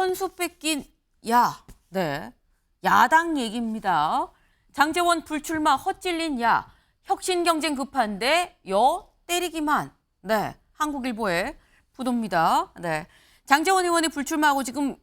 선수 뺏긴 야. 네. 야당 얘기입니다. 장제원 불출마 헛질린 야. 혁신 경쟁 급한데 여 때리기만. 네. 한국일보의 보도입니다. 네. 장제원 의원이 불출마하고 지금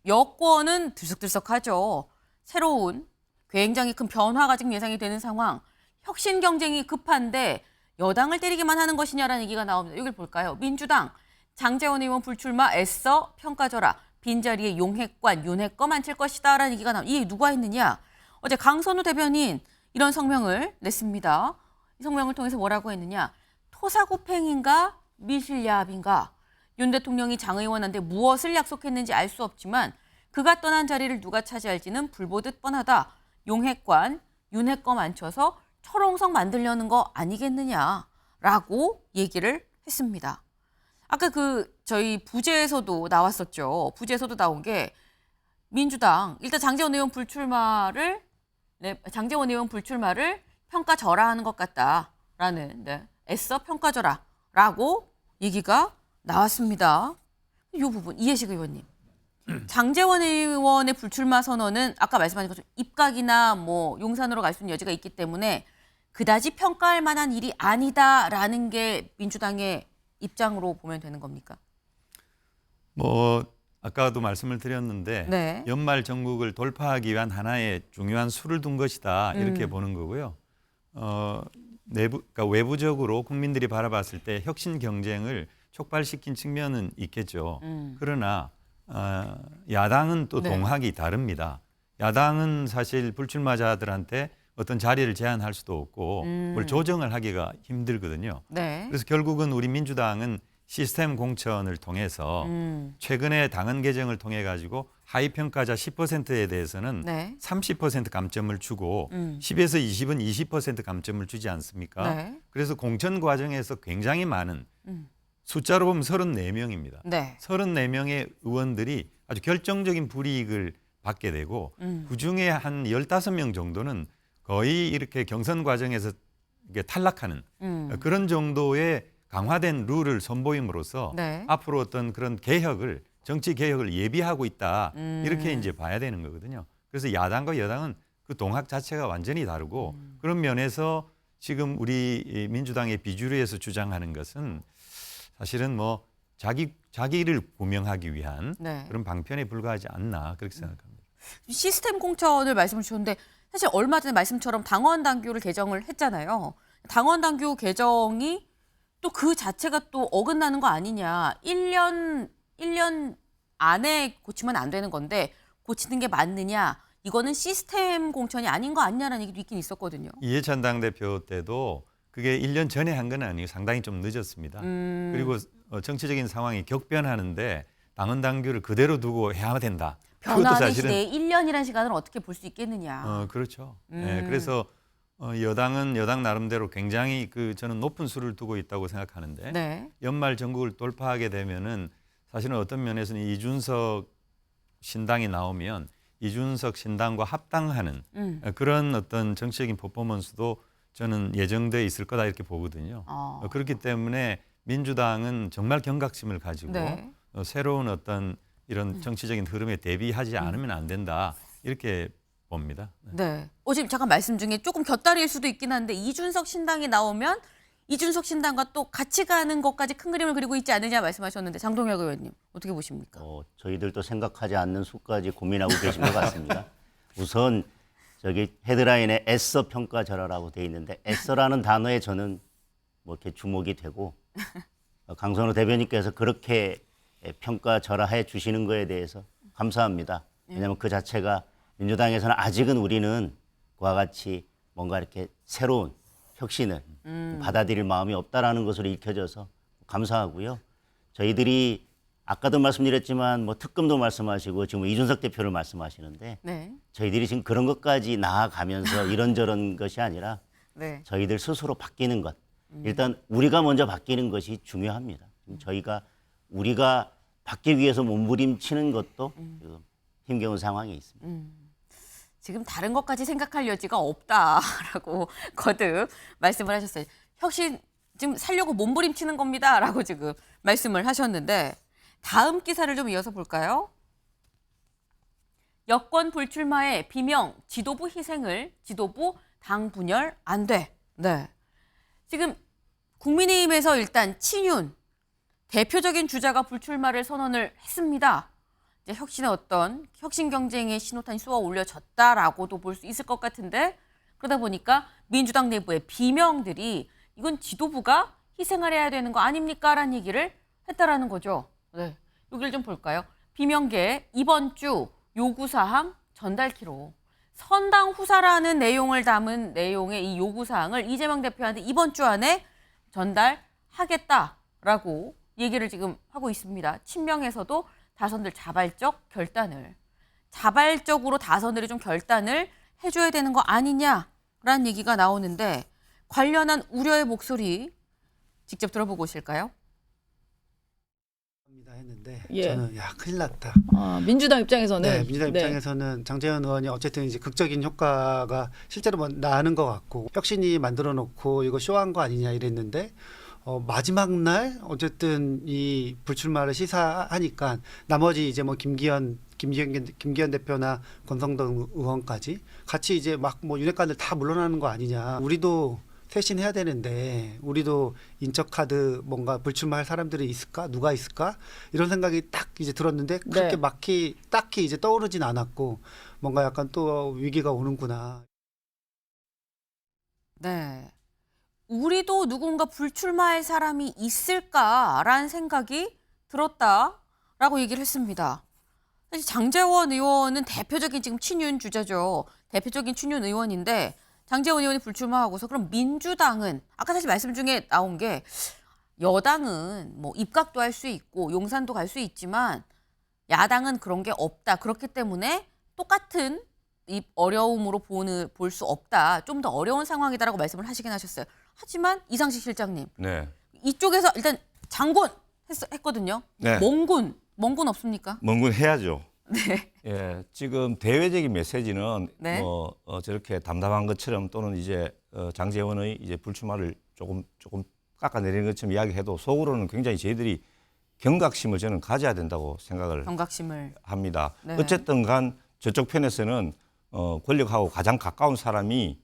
여권은 들썩들썩하죠. 새로운 굉장히 큰 변화가 지금 예상이 되는 상황. 혁신 경쟁이 급한데 여당을 때리기만 하는 것이냐라는 얘기가 나옵니다. 여기를 볼까요? 민주당 장제원 의원 불출마 애써 평가져라. 빈자리에 용핵관, 윤핵검 앉힐 것이다라는 얘기가 나옵니다. 이게 누가 했느냐? 어제 강선우 대변인 이런 성명을 냈습니다. 이 성명을 통해서 뭐라고 했느냐? 토사구팽인가 미실야합인가? 윤 대통령이 장 의원한테 무엇을 약속했는지 알 수 없지만 그가 떠난 자리를 누가 차지할지는 불보듯 뻔하다. 용핵관, 윤핵검 앉혀서 철옹성 만들려는 거 아니겠느냐라고 얘기를 했습니다. 아까 저희 부제에서도 나왔었죠. 부제에서도 나온 게 민주당 일단 장제원 의원 불출마를 평가절하하는 것 같다라는 애써 평가절하라고 얘기가 나왔습니다. 이 부분 이해식 의원님. 장제원 의원의 불출마 선언은 아까 말씀하신 것처럼 입각이나 용산으로 갈 수 있는 여지가 있기 때문에 그다지 평가할 만한 일이 아니다라는 게 민주당의 입장으로 보면 되는 겁니까? 아까도 말씀을 드렸는데 네. 연말 정국을 돌파하기 위한 하나의 중요한 수를 둔 것이다 이렇게 보는 거고요. 그러니까 외부적으로 국민들이 바라봤을 때 혁신 경쟁을 촉발시킨 측면은 있겠죠. 그러나 야당은 또 네. 동학이 다릅니다. 야당은 사실 불출마자들한테 어떤 자리를 제한할 수도 없고 뭘 조정을 하기가 힘들거든요. 네. 그래서 결국은 우리 민주당은 시스템 공천을 통해서 최근에 당헌 개정을 통해 가지고 하위 평가자 10%에 대해서는 네. 30% 감점을 주고 10에서 20은 20% 감점을 주지 않습니까? 네. 그래서 공천 과정에서 굉장히 많은 숫자로 보면 34명입니다. 네. 34명의 의원들이 아주 결정적인 불이익을 받게 되고 그중에 한 15명 정도는 거의 이렇게 경선 과정에서 이게 탈락하는 그런 정도의 강화된 룰을 선보임으로써 네. 앞으로 어떤 그런 개혁을 정치 개혁을 예비하고 있다 이렇게 이제 봐야 되는 거거든요. 그래서 야당과 여당은 그 동학 자체가 완전히 다르고 그런 면에서 지금 우리 민주당의 비주류에서 주장하는 것은 사실은 자기를 구명하기 위한 네. 그런 방편에 불과하지 않나 그렇게 생각합니다. 시스템 공천을 말씀을 주셨는데 사실 얼마 전에 말씀처럼 당원 당규를 개정을 했잖아요. 당원 당규 개정이 또 그 자체가 또 어긋나는 거 아니냐. 1년 안에 고치면 안 되는 건데 고치는 게 맞느냐. 이거는 시스템 공천이 아닌 거 아니냐라는 얘기도 있긴 있었거든요. 이해찬 당대표 때도 그게 1년 전에 한 건 아니고 상당히 좀 늦었습니다. 그리고 정치적인 상황이 격변하는데 당헌 당규를 그대로 두고 해야 된다. 변화의 시대에 1년이라는 시간을 어떻게 볼 수 있겠느냐. 그렇죠. 네, 그래서 여당은 여당 나름대로 굉장히 저는 높은 수를 두고 있다고 생각하는데 네. 연말 정국을 돌파하게 되면은 사실은 어떤 면에서는 이준석 신당이 나오면 이준석 신당과 합당하는 그런 어떤 정치적인 퍼포먼스도 저는 예정돼 있을 거다 이렇게 보거든요. 그렇기 때문에 민주당은 정말 경각심을 가지고 네. 새로운 어떤 이런 정치적인 흐름에 대비하지 않으면 안 된다 이렇게 봅니다. 네. 지금 잠깐 말씀 중에 조금 곁다리일 수도 있긴 한데 이준석 신당이 나오면 이준석 신당과 또 같이 가는 것까지 큰 그림을 그리고 있지 않느냐 말씀하셨는데 장동혁 의원님 어떻게 보십니까? 저희들도 생각하지 않는 수까지 고민하고 계신 것 같습니다. 우선 저기 헤드라인에 애써 평가절하라고 돼 있는데 애써라는 단어에 저는 이렇게 주목이 되고 강선우 대변인께서 그렇게 평가절하해 주시는 거에 대해서 감사합니다. 왜냐하면 그 자체가 민주당에서는 아직은 우리는 그와 같이 뭔가 이렇게 새로운 혁신을 받아들일 마음이 없다라는 것으로 읽혀져서 감사하고요. 저희들이 아까도 말씀드렸지만 특검도 말씀하시고 지금 이준석 대표를 말씀하시는데 네. 저희들이 지금 그런 것까지 나아가면서 이런저런 것이 아니라 네. 저희들 스스로 바뀌는 것. 일단 우리가 먼저 바뀌는 것이 중요합니다. 우리가 바뀌기 위해서 몸부림치는 것도 지금 힘겨운 상황에 있습니다. 지금 다른 것까지 생각할 여지가 없다라고 거듭 말씀을 하셨어요. 혁신 지금 살려고 몸부림치는 겁니다라고 지금 말씀을 하셨는데 다음 기사를 좀 이어서 볼까요? 여권 불출마에 비명 지도부 희생을 지도부 당 분열 안 돼. 네. 지금 국민의힘에서 일단 친윤 대표적인 주자가 불출마를 선언을 했습니다. 이제 혁신의 어떤 혁신 경쟁의 신호탄이 쏘아 올려졌다라고도 볼 수 있을 것 같은데 그러다 보니까 민주당 내부의 비명들이 이건 지도부가 희생을 해야 되는 거 아닙니까? 라는 얘기를 했다라는 거죠. 네. 여기를 좀 볼까요? 비명계 이번 주 요구사항 전달키로 선당 후사라는 내용을 담은 내용의 이 요구사항을 이재명 대표한테 이번 주 안에 전달하겠다라고 얘기를 지금 하고 있습니다. 친명에서도 다선들 자발적으로 다선들이 좀 결단을 해줘야 되는 거 아니냐라는 얘기가 나오는데 관련한 우려의 목소리 직접 들어보고 오실까요? 했는데 예. 저는 야 큰일 났다. 민주당 입장에서는 네, 민주당 입장에서는 장제원 의원이 어쨌든 이제 극적인 효과가 실제로 나는 것 같고 혁신이 만들어 놓고 이거 쇼한 거 아니냐 이랬는데 마지막 날 어쨌든 이 불출마를 시사하니까 나머지 이제 뭐 김기현 대표나 권성동 의원까지 같이 이제 막 뭐 윤핵관들 다 물러나는 거 아니냐. 우리도 쇄신해야 되는데 우리도 인적 카드 뭔가 불출마할 사람들이 있을까? 누가 있을까? 이런 생각이 딱 이제 들었는데 그렇게 딱히 이제 떠오르진 않았고 뭔가 약간 또 위기가 오는구나. 네. 우리도 누군가 불출마할 사람이 있을까라는 생각이 들었다라고 얘기를 했습니다. 사실 장제원 의원은 대표적인 지금 친윤 주자죠. 대표적인 친윤 의원인데 장제원 의원이 불출마하고서 그럼 민주당은 아까 사실 말씀 중에 나온 게 여당은 뭐 입각도 할 수 있고 용산도 갈 수 있지만 야당은 그런 게 없다. 그렇기 때문에 똑같은 이 어려움으로 볼 수 없다. 좀 더 어려운 상황이다라고 말씀을 하시긴 하셨어요. 하지만 이상식 실장님 네. 이쪽에서 일단 장군 했거든요. 네. 멍군 없습니까? 먼 해야죠. 네. 예, 지금 대외적인 메시지는 네. 저렇게 담담한 것처럼 또는 이제 장제원의 이제 불출마를 조금 깎아내리는 것처럼 이야기해도 속으로는 굉장히 저희들이 경각심을 저는 가져야 된다고 생각을 경각심을 합니다. 네. 어쨌든 간 저쪽 편에서는 권력하고 가장 가까운 사람이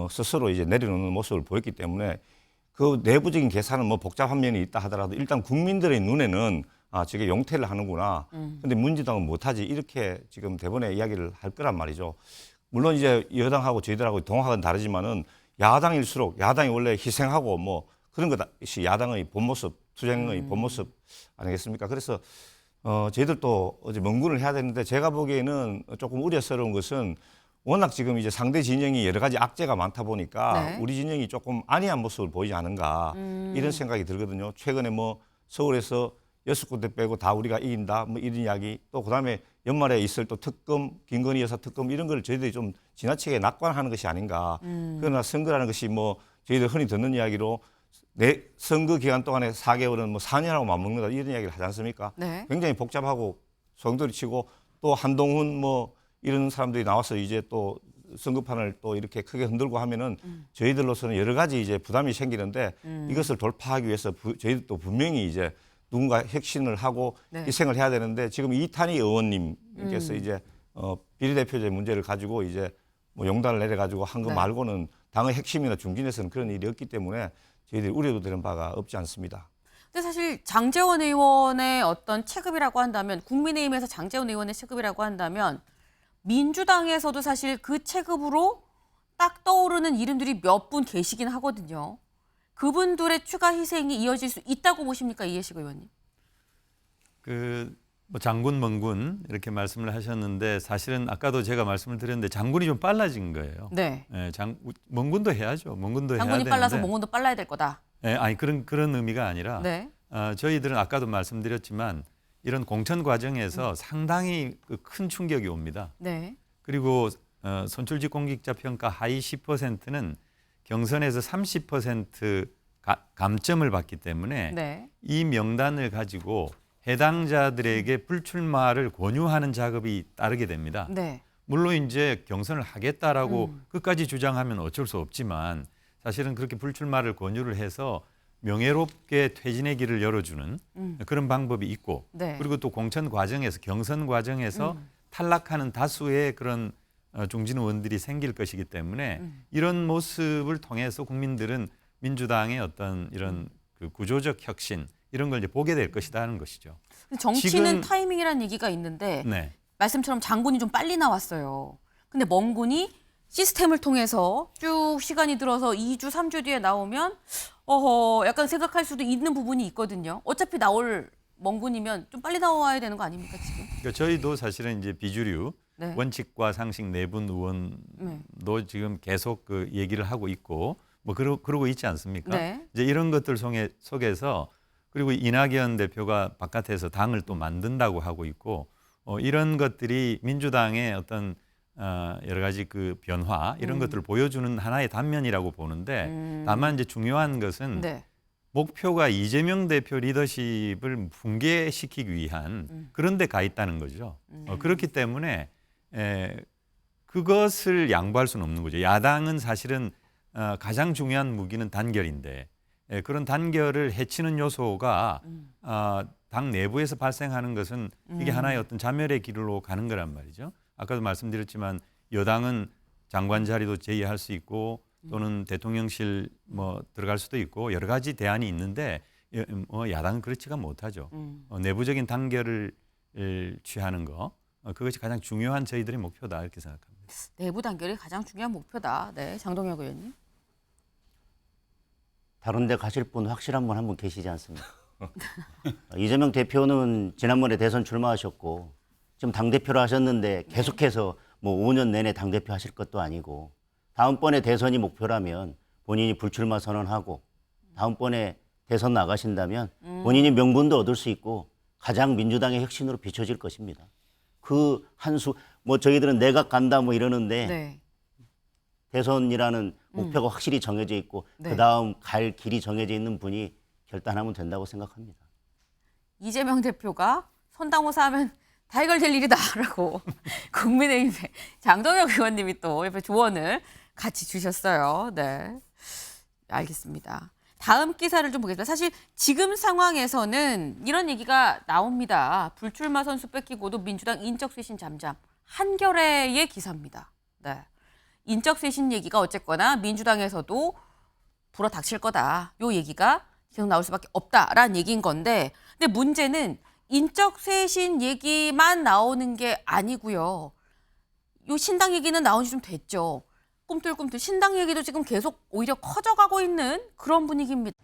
스스로 이제 내려놓는 모습을 보였기 때문에 그 내부적인 계산은 뭐 복잡한 면이 있다 하더라도 일단 국민들의 눈에는 저게 용퇴를 하는구나. 근데 민주당은 못하지. 이렇게 지금 대본에 이야기를 할 거란 말이죠. 물론 이제 여당하고 저희들하고 동학은 다르지만은 야당일수록 야당이 원래 희생하고 뭐 그런 것이 야당의 본 모습, 투쟁의 본 모습 아니겠습니까? 그래서 저희들도 어제 명분을 해야 되는데 제가 보기에는 조금 우려스러운 것은 워낙 지금 이제 상대 진영이 여러 가지 악재가 많다 보니까 네. 우리 진영이 조금 안이한 모습을 보이지 않은가 이런 생각이 들거든요. 최근에 뭐 서울에서 6군데 빼고 다 우리가 이긴다 뭐 이런 이야기 또 그다음에 연말에 있을 또 특검 김건희 여사 특검 이런 걸 저희들이 좀 지나치게 낙관하는 것이 아닌가. 그러나 선거라는 것이 뭐 저희들 흔히 듣는 이야기로 내 선거 기간 동안에 4개월은 뭐 4년하고 맞먹는다 이런 이야기를 하지 않습니까? 네. 굉장히 복잡하고 소용돌이 치고 또 한동훈 뭐 이런 사람들이 나와서 이제 또 선거판을 또 이렇게 크게 흔들고 하면은 저희들로서는 여러 가지 이제 부담이 생기는데 이것을 돌파하기 위해서 저희들도 분명히 이제 누군가 혁신을 하고 네. 희생을 해야 되는데 지금 이탄희 의원님께서 이제 비례대표제 문제를 가지고 이제 뭐 용단을 내려가지고 한 거 네. 말고는 당의 핵심이나 중진에서는 그런 일이 없기 때문에 저희들이 우려도 되는 바가 없지 않습니다. 근데 사실 장제원 의원의 어떤 체급이라고 한다면 국민의힘에서 장제원 의원의 체급이라고 한다면 민주당에서도 사실 그 체급으로 딱 떠오르는 이름들이 몇 분 계시긴 하거든요. 그분들의 추가 희생이 이어질 수 있다고 보십니까, 이해식 의원님? 뭐 장군, 멍군 이렇게 말씀을 하셨는데 사실은 아까도 제가 말씀을 드렸는데 장군이 좀 빨라진 거예요. 네. 예, 멍군도 해야죠. 멍군도 해야 장군이 되는데. 빨라서 몽군도 빨라야 될 거다. 예, 아니 그런 의미가 아니라 네. 저희들은 아까도 말씀드렸지만 이런 공천 과정에서 상당히 큰 충격이 옵니다. 네. 그리고 선출직 공직자 평가 하위 10%는 경선에서 30% 감점을 받기 때문에 네. 이 명단을 가지고 해당자들에게 불출마를 권유하는 작업이 따르게 됩니다. 네. 물론 이제 경선을 하겠다라고 끝까지 주장하면 어쩔 수 없지만 사실은 그렇게 불출마를 권유를 해서 명예롭게 퇴진의 길을 열어주는 그런 방법이 있고 네. 그리고 또 공천 과정에서 경선 과정에서 탈락하는 다수의 그런 중진 의원들이 생길 것이기 때문에 이런 모습을 통해서 국민들은 민주당의 어떤 이런 그 구조적 혁신 이런 걸 이제 보게 될 것이다 하는 것이죠. 정치는 지금- 타이밍이라는 얘기가 있는데 네. 말씀처럼 장군이 좀 빨리 나왔어요. 근데 멍군이 시스템을 통해서 쭉 시간이 들어서 2주, 3주 뒤에 나오면 약간 생각할 수도 있는 부분이 있거든요. 어차피 나올 멍군이면 좀 빨리 나와야 되는 거 아닙니까 지금? 그러니까 저희도 사실은 이제 비주류 네. 원칙과 상식 내분 의원도 지금 계속 그 얘기를 하고 있고 뭐 그러고 있지 않습니까? 네. 이제 이런 것들 속에서 그리고 이낙연 대표가 바깥에서 당을 또 만든다고 하고 있고 이런 것들이 민주당의 어떤 여러 가지 그 변화 이런 것들을 보여주는 하나의 단면이라고 보는데 다만 이제 중요한 것은 네. 목표가 이재명 대표 리더십을 붕괴시키기 위한 그런 데 가 있다는 거죠. 그렇기 때문에 그것을 양보할 수는 없는 거죠. 야당은 사실은 가장 중요한 무기는 단결인데 그런 단결을 해치는 요소가 당 내부에서 발생하는 것은 이게 하나의 어떤 자멸의 길로 가는 거란 말이죠. 아까도 말씀드렸지만 여당은 장관 자리도 제의할 수 있고 또는 대통령실 뭐 들어갈 수도 있고 여러 가지 대안이 있는데 야당은 그렇지가 못하죠. 내부적인 단결을 취하는 거 그것이 가장 중요한 저희들의 목표다 이렇게 생각합니다. 내부 단결이 가장 중요한 목표다. 네, 장동혁 의원님. 다른 데 가실 분 확실한 분 한 분 계시지 않습니까? 이재명 대표는 지난번에 대선 출마하셨고 지금 당대표를 하셨는데 계속해서 뭐 5년 내내 당대표 하실 것도 아니고 다음번에 대선이 목표라면 본인이 불출마 선언하고 다음번에 대선 나가신다면 본인이 명분도 얻을 수 있고 가장 민주당의 혁신으로 비춰질 것입니다. 그 한 수, 뭐 저희들은 내각 간다 뭐 이러는데 네. 대선이라는 목표가 확실히 정해져 있고 네. 그다음 갈 길이 정해져 있는 분이 결단하면 된다고 생각합니다. 이재명 대표가 선당호사하면 다 해결될 일이다라고 국민의힘의 장동혁 의원님이 또 옆에 조언을 같이 주셨어요. 네, 알겠습니다. 다음 기사를 좀 보겠습니다. 사실 지금 상황에서는 이런 얘기가 나옵니다. 불출마 선수 뺏기고도 민주당 인적쇄신 잠잠. 한겨레의 기사입니다. 네, 인적쇄신 얘기가 어쨌거나 민주당에서도 불어닥칠 거다. 요 얘기가 계속 나올 수밖에 없다라는 얘기인 건데 근데 문제는 인적쇄신 얘기만 나오는 게 아니고요. 요 신당 얘기는 나온 지 좀 됐죠. 꿈틀꿈틀 신당 얘기도 지금 계속 오히려 커져가고 있는 그런 분위기입니다.